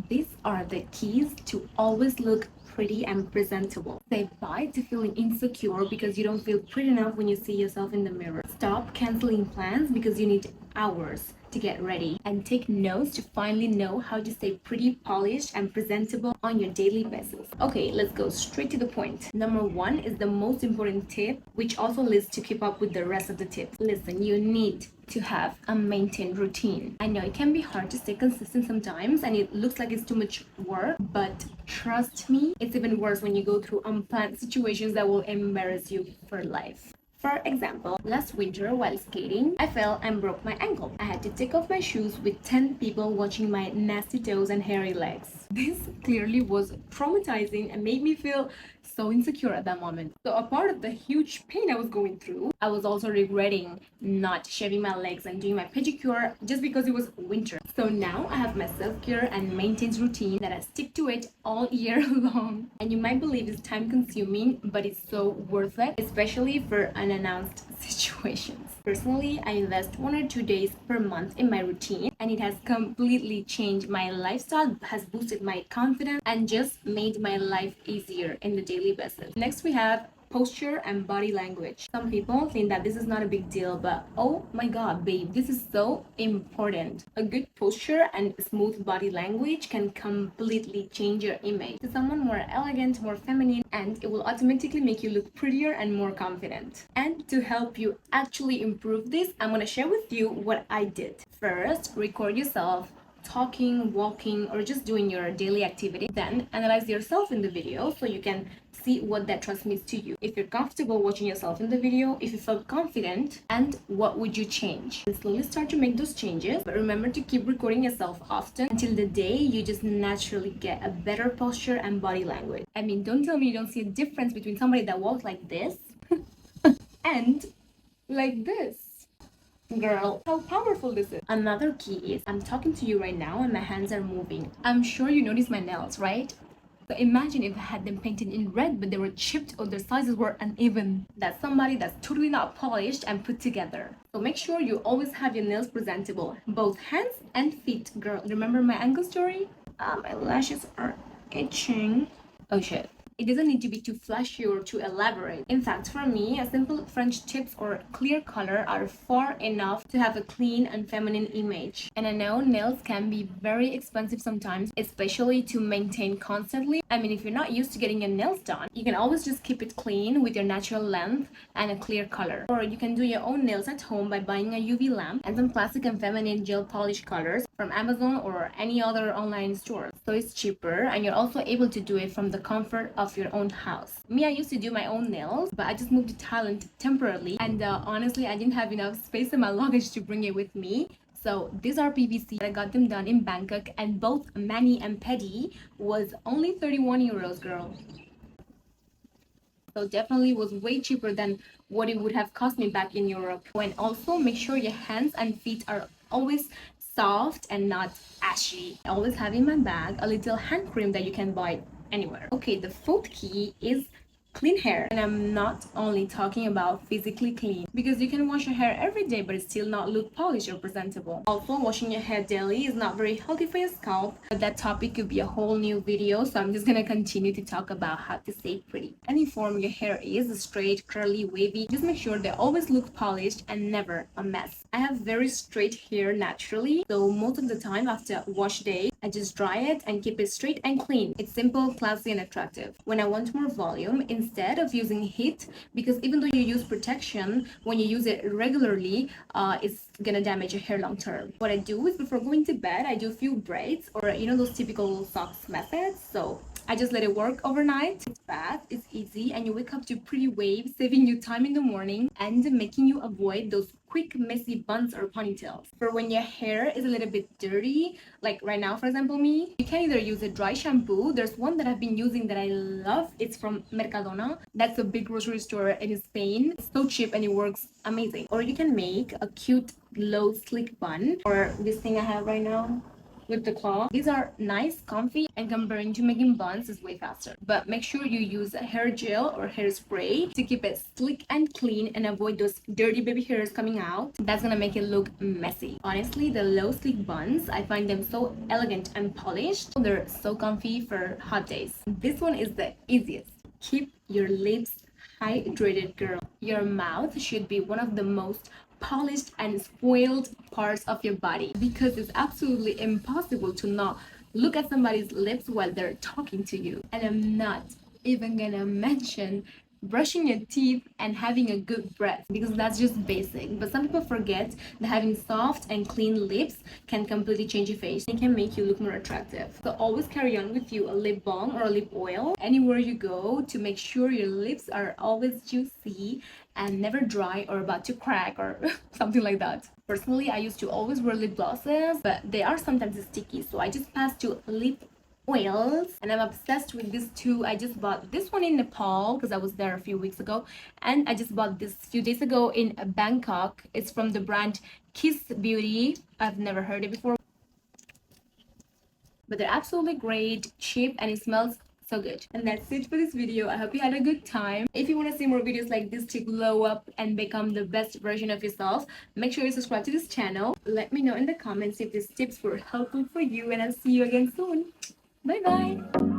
These are the keys to always look pretty and presentable. Say bye to feeling insecure because you don't feel pretty enough when you see yourself in the mirror. Stop canceling plans because you need hours to get ready. And take notes to finally know how to stay pretty polished and presentable on your daily basis. Okay, let's go straight to the point. Number one is the most important tip, which also leads to keep up with the rest of the tips. Listen, you need to have a maintained routine. I know it can be hard to stay consistent sometimes and it looks like it's too much work, but trust me, it's even worse when you go through unplanned situations that will embarrass you for life. For example, last winter while skating, I fell and broke my ankle. I had to take off my shoes with 10 people watching my nasty toes and hairy legs. This clearly was traumatizing and made me feel so insecure at that moment. So a part of the huge pain I was going through, I was also regretting not shaving my legs and doing my pedicure just because it was winter. So now I have my self-care and maintenance routine that I stick to it all year long. And you might believe it's time consuming, but it's so worth it, especially for unannounced situations. Personally, I invest 1 or 2 days per month in my routine and it has completely changed my lifestyle, has boosted my confidence and just made my life easier in the daily basis. Next we have posture and body language. Some people think that this is not a big deal, but oh my god, babe, this is so important. A good posture and smooth body language can completely change your image to someone more elegant, more feminine, and it will automatically make you look prettier and more confident. And to help you actually improve this, I'm gonna share with you what I did. First, record yourself talking, walking, or just doing your daily activity. Then analyze yourself in the video so you can see what that transmits to you. If you're comfortable watching yourself in the video, if you felt confident, and what would you change? And slowly start to make those changes, but remember to keep recording yourself often until the day you just naturally get a better posture and body language. I mean, don't tell me you don't see a difference between somebody that walks like this and like this. Girl, how powerful this is. Another key is I'm talking to you right now and my hands are moving. I'm sure you noticed my nails, right? So imagine if I had them painted in red but they were chipped or their sizes were uneven. That's somebody that's totally not polished and put together. So make sure you always have your nails presentable, both hands and feet. Girl, remember my ankle story? My lashes are itching. Oh shit. It doesn't need to be too flashy or too elaborate. In fact, for me, a simple French tips or clear color are far enough to have a clean and feminine image. And I know nails can be very expensive sometimes, especially to maintain constantly. I mean, if you're not used to getting your nails done, you can always just keep it clean with your natural length and a clear color. Or you can do your own nails at home by buying a UV lamp and some classic and feminine gel polish colors from Amazon or any other online store. So it's cheaper and you're also able to do it from the comfort of your own house. Me, I used to do my own nails, but I just moved to Thailand temporarily and honestly I didn't have enough space in my luggage to bring it with me. So these are PVC. I got them done in Bangkok and both mani and pedi was only 31 euros, girl. So definitely was way cheaper than what it would have cost me back in Europe. And also make sure your hands and feet are always soft and not ashy. I always have in my bag a little hand cream that you can buy anywhere. Okay, the fourth key is clean hair. And I'm not only talking about physically clean, because you can wash your hair every day but it still not look polished or presentable. Also, washing your hair daily is not very healthy for your scalp, but that topic could be a whole new video, so I'm just gonna continue to talk about how to stay pretty. Any form your hair is, straight, curly, wavy, just make sure they always look polished and never a mess. I have very straight hair naturally, so most of the time after wash day I just dry it and keep it straight and clean. It's simple, classy, and attractive. When I want more volume, instead of using heat, because even though you use protection, when you use it regularly, it's gonna damage your hair long term. What I do is before going to bed, I do a few braids or those typical socks methods. So I just let it work overnight. It's fast, it's easy, and you wake up to pretty waves, saving you time in the morning and making you avoid those quick messy buns or ponytails. For when your hair is a little bit dirty, like right now for example me, you can either use a dry shampoo. There's one that I've been using that I love. It's from Mercadona. That's a big grocery store in Spain. It's so cheap and it works amazing. Or you can make a cute low slick bun, or this thing I have right now. with the claw. These are nice, comfy, and comparing to making buns is way faster. But make sure you use a hair gel or hairspray to keep it sleek and clean and avoid those dirty baby hairs coming out. That's gonna make it look messy. Honestly, the low sleek buns, I find them so elegant and polished. They're so comfy for hot days. This one is the easiest. Keep your lips hydrated, girl. Your mouth should be one of the most polished and spoiled parts of your body because it's absolutely impossible to not look at somebody's lips while they're talking to you. And I'm not even gonna mention brushing your teeth and having a good breath because that's just basic. But some people forget that having soft and clean lips can completely change your face. It can make you look more attractive. So always carry on with you a lip balm or a lip oil anywhere you go to make sure your lips are always juicy and never dry or about to crack or something like that. Personally, I used to always wear lip glosses, but they are sometimes sticky, so I just passed to lip oils and I'm obsessed with these two. I just bought this one in Nepal because I was there a few weeks ago, and I just bought this a few days ago in Bangkok. It's from the brand Kiss Beauty. I've never heard it before, but they're absolutely great, cheap, and it smells so good. And that's it for this video. I hope you had a good time. If you want to see more videos like this to glow up and become the best version of yourself, make sure you subscribe to this channel. Let me know in the comments if these tips were helpful for you, and I'll see you again soon. Bye bye.